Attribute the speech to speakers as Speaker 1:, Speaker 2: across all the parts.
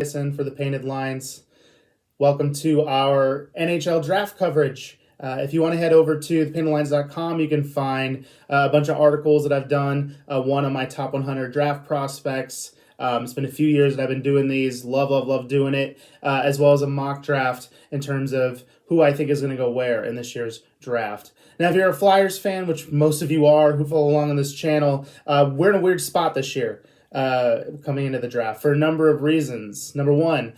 Speaker 1: For the Painted Lines. Welcome to our NHL draft coverage. If you want to head over to thepaintedlines.com, you can find a bunch of articles that I've done. One on my top 100 draft prospects. It's been a few years that I've been doing these. Love doing it. As well as a mock draft in terms of who I think is going to go where in this year's draft. Now, if you're a Flyers fan, which most of you are who follow along on this channel, we're in a weird spot this year. Coming into the draft for a number of reasons. Number one,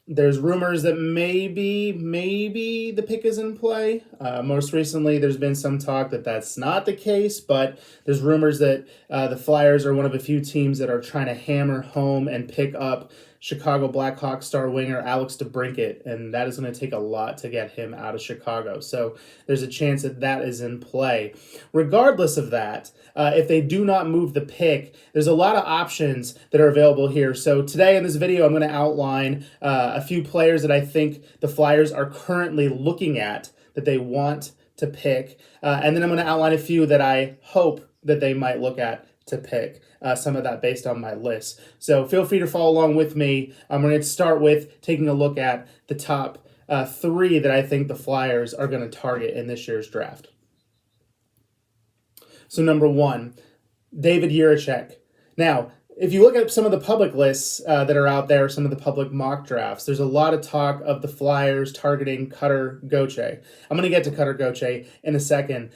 Speaker 1: there's rumors that maybe the pick is in play. Most recently, there's been some talk that that's not the case, but there's rumors that the Flyers are one of a few teams that are trying to hammer home and pick up Chicago Blackhawks star winger Alex DeBrincat, and that is going to take a lot to get him out of Chicago. So there's a chance that that is in play. Regardless of that, if they do not move the pick, there's a lot of options that are available here. So today in this video, I'm going to outline a few players that I think the Flyers are currently looking at that they want to pick. And then I'm going to outline a few that I hope that they might look at to pick. Some of that based on my list. So feel free to follow along with me. We're going to start with taking a look at the top three that I think the Flyers are going to target in this year's draft. So number one, David Yurachek. Now, if you look at some of the public lists that are out there, some of the public mock drafts, there's a lot of talk of the Flyers targeting Cody Gach. I'm going to get to Cody Gach in a second.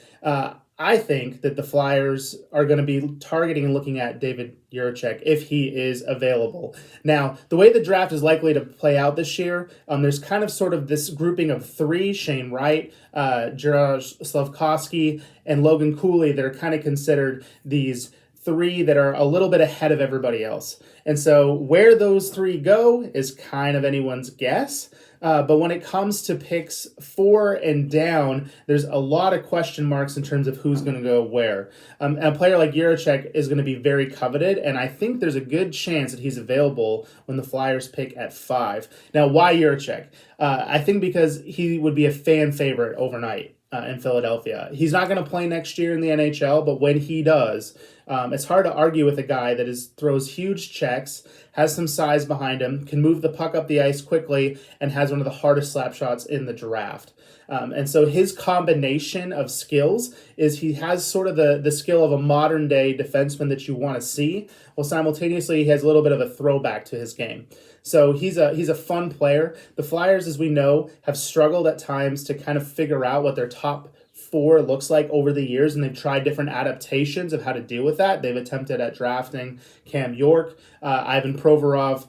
Speaker 1: I think that the Flyers are going to be targeting and looking at David Yurachek if he is available. Now, the way the draft is likely to play out this year, there's kind of sort of this grouping of three: Shane Wright, Slavkovsky, and Logan Cooley, that are kind of considered these three that are a little bit ahead of everybody else. And so where those three go is kind of anyone's guess. But when it comes to picks 4 and down, there's a lot of question marks in terms of who's going to go where. And a player like Yurachek is going to be very coveted, and I think there's a good chance that he's available when the Flyers pick at 5. Now, why Yurachek? I think because he would be a fan favorite overnight in Philadelphia. He's not going to play next year in the NHL, but when he does, it's hard to argue with a guy that throws huge checks, has some size behind him, can move the puck up the ice quickly, and has one of the hardest slap shots in the draft. And so his combination of skills is he has sort of the skill of a modern-day defenseman that you want to see, while simultaneously he has a little bit of a throwback to his game. So he's a fun player. The Flyers, as we know, have struggled at times to kind of figure out what their top 4 looks like over the years, and they've tried different adaptations of how to deal with that. They've attempted at drafting Cam York, Ivan Provorov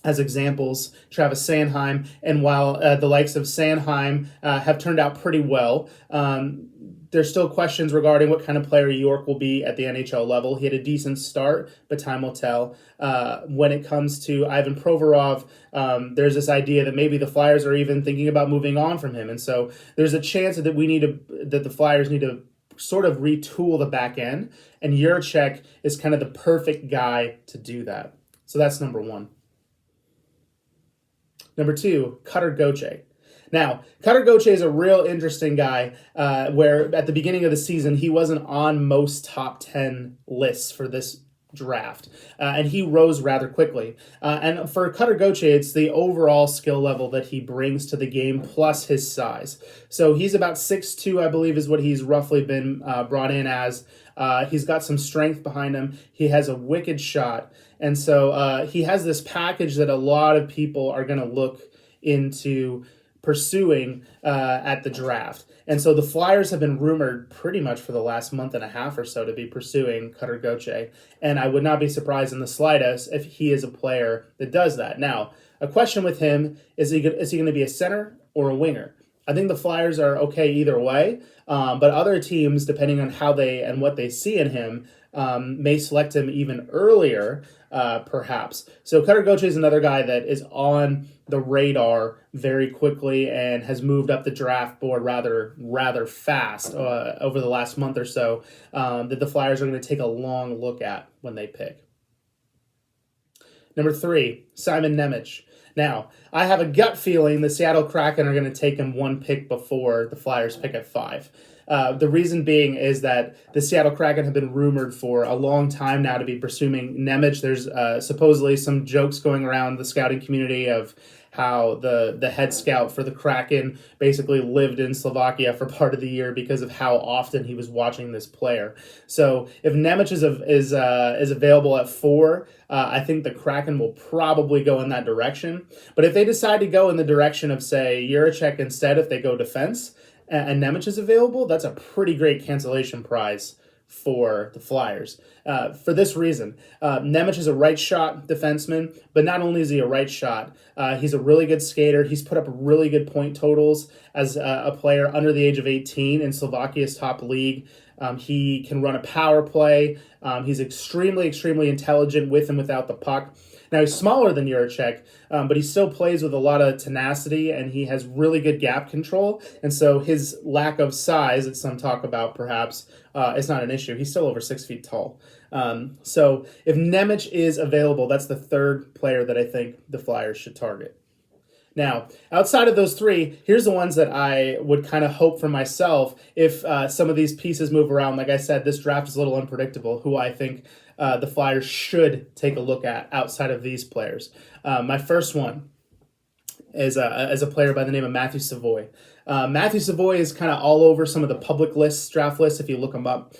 Speaker 1: as examples, Travis Sanheim, and while the likes of Sanheim have turned out pretty well, there's still questions regarding what kind of player York will be at the NHL level. He had a decent start, but time will tell. When it comes to Ivan Provorov, there's this idea that maybe the Flyers are even thinking about moving on from him. And so there's a chance that the Flyers need to sort of retool the back end, and Yurachek is kind of the perfect guy to do that. So that's number one. Number 2, Cody Gach. Now, Cody Gach is a real interesting guy where at the beginning of the season, he wasn't on most top 10 lists for this draft, and he rose rather quickly. And for Cody Gach, it's the overall skill level that he brings to the game plus his size. So he's about 6'2", I believe, is what he's roughly been brought in as. He's got some strength behind him. He has a wicked shot. And so he has this package that a lot of people are going to look into pursuing at the draft. And so the Flyers have been rumored pretty much for the last month and a half or so to be pursuing Cody Gach. And I would not be surprised in the slightest if he is a player that does that. Now, a question with him, is he going to be a center or a winger? I think the Flyers are okay either way, but other teams, depending on how they and what they see in him, may select him even earlier, perhaps. So Cody Gach is another guy that is on the radar very quickly and has moved up the draft board rather fast over the last month or so, that the Flyers are going to take a long look at when they pick. Number 3, Simon Nemec. Now, I have a gut feeling the Seattle Kraken are going to take him one pick before the Flyers pick at 5. The reason being is that the Seattle Kraken have been rumored for a long time now to be pursuing Nemec. There's supposedly some jokes going around the scouting community of how the head scout for the Kraken basically lived in Slovakia for part of the year because of how often he was watching this player. So if Nemec is available at 4, I think the Kraken will probably go in that direction. But if they decide to go in the direction of, say, Yurachek instead, if they go defense, and Nemec is available, that's a pretty great cancellation prize for the Flyers. For this reason, Nemec is a right shot defenseman, but not only is he a right shot, he's a really good skater. He's put up really good point totals as a player under the age of 18 in Slovakia's top league. He can run a power play. He's extremely, extremely intelligent with and without the puck. Now, he's smaller than Yurachek, but he still plays with a lot of tenacity, and he has really good gap control. And so his lack of size, that some talk about perhaps, is not an issue. He's still over 6 feet tall. So if Nemec is available, that's the third player that I think the Flyers should target. Now, outside of those 3, here's the ones that I would kind of hope for myself if some of these pieces move around. Like I said, this draft is a little unpredictable, who I think the Flyers should take a look at outside of these players. My first one is a player by the name of Matthew Savoy. Matthew Savoy is kind of all over some of the public lists, draft lists, if you look him up,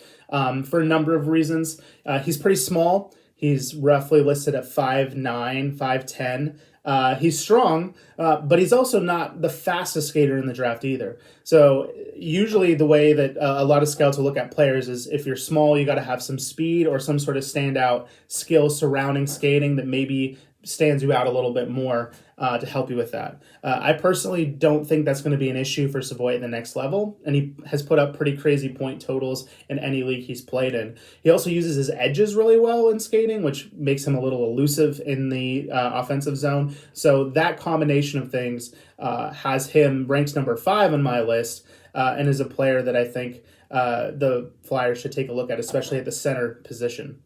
Speaker 1: for a number of reasons. He's pretty small. He's roughly listed at 5'9", 5'10". He's strong, but he's also not the fastest skater in the draft either. So usually the way that a lot of scouts will look at players is if you're small, you got to have some speed or some sort of standout skill surrounding skating that maybe stands you out a little bit more to help you with that. I personally don't think that's going to be an issue for Savoy at the next level, and he has put up pretty crazy point totals in any league he's played in. He also uses his edges really well in skating, which makes him a little elusive in the offensive zone. So that combination of things has him ranked number 5 on my list, and is a player that I think the Flyers should take a look at, especially at the center position.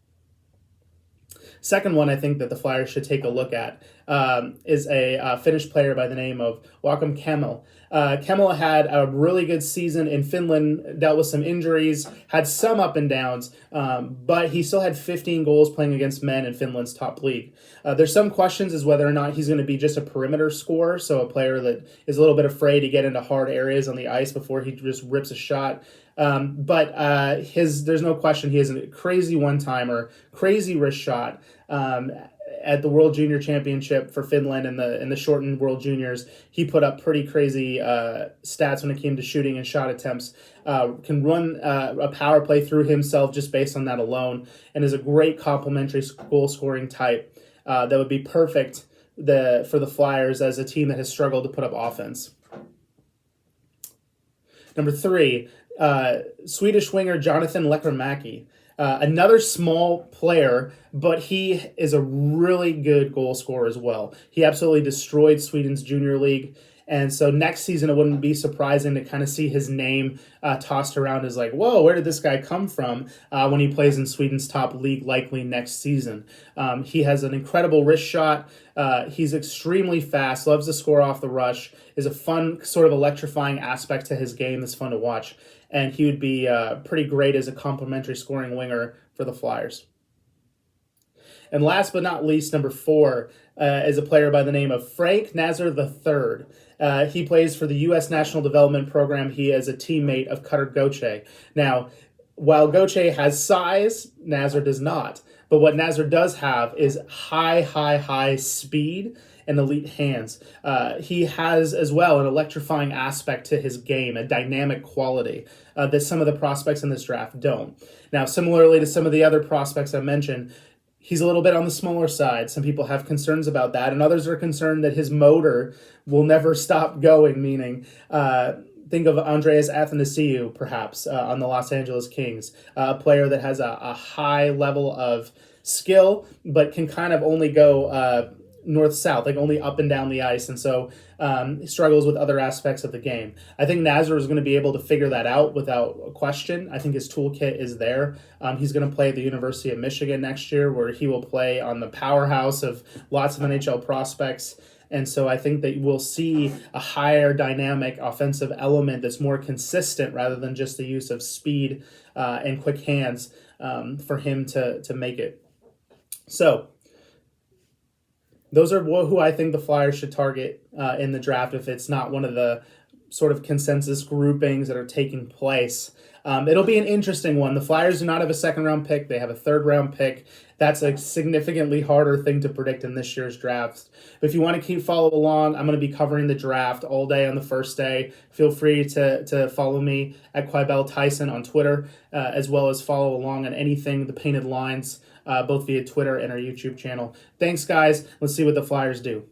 Speaker 1: Second one I think that the Flyers should take a look at is a Finnish player by the name of Yurachek. Kemel had a really good season in Finland, dealt with some injuries, had some up and downs, but he still had 15 goals playing against men in Finland's top league. There's some questions as whether or not he's going to be just a perimeter scorer, so a player that is a little bit afraid to get into hard areas on the ice before he just rips a shot. But there's no question he is a crazy one-timer, crazy wrist shot. At the World Junior Championship for Finland in the shortened World Juniors, he put up pretty crazy stats when it came to shooting and shot attempts. Can run a power play through himself just based on that alone, and is a great complementary goal-scoring type that would be perfect for the Flyers as a team that has struggled to put up offense. Number 3, Swedish winger Jonathan Leclerc. Another small player, but he is a really good goal scorer as well. He absolutely destroyed Sweden's junior league. And so next season, it wouldn't be surprising to kind of see his name tossed around as like, whoa, where did this guy come from when he plays in Sweden's top league, likely next season. He has an incredible wrist shot. He's extremely fast, loves to score off the rush, is a fun sort of electrifying aspect to his game that's fun to watch. And he would be pretty great as a complementary scoring winger for the Flyers. And last but not least, number 4 is a player by the name of Frank Nazarov III. He plays for the U.S. National Development Program. He is a teammate of Cody Gach. Now, while Gach has size, Nazar does not. But what Nazar does have is high speed and elite hands. He has as well an electrifying aspect to his game, a dynamic quality that some of the prospects in this draft don't. Now, similarly to some of the other prospects I mentioned, he's a little bit on the smaller side. Some people have concerns about that, and others are concerned that his motor will never stop going, meaning think of Andreas Athanasiou, perhaps, on the Los Angeles Kings, a player that has a high level of skill, but can kind of only go north-south, like only up and down the ice, and so struggles with other aspects of the game. I think Nazar is going to be able to figure that out without a question. I think his toolkit is there. He's going to play at the University of Michigan next year, where he will play on the powerhouse of lots of NHL prospects. And so I think that we'll see a higher dynamic offensive element that's more consistent rather than just the use of speed and quick hands for him to make it. So those are who I think the Flyers should target in the draft if it's not one of the sort of consensus groupings that are taking place. It'll be an interesting one. The Flyers do not have a second-round pick. They have a third-round pick. That's a significantly harder thing to predict in this year's draft. But if you want to keep follow along, I'm going to be covering the draft all day on the first day. Feel free to follow me at Quibell Tyson on Twitter, as well as follow along on anything The Painted Lines, both via Twitter and our YouTube channel. Thanks, guys. Let's see what the Flyers do.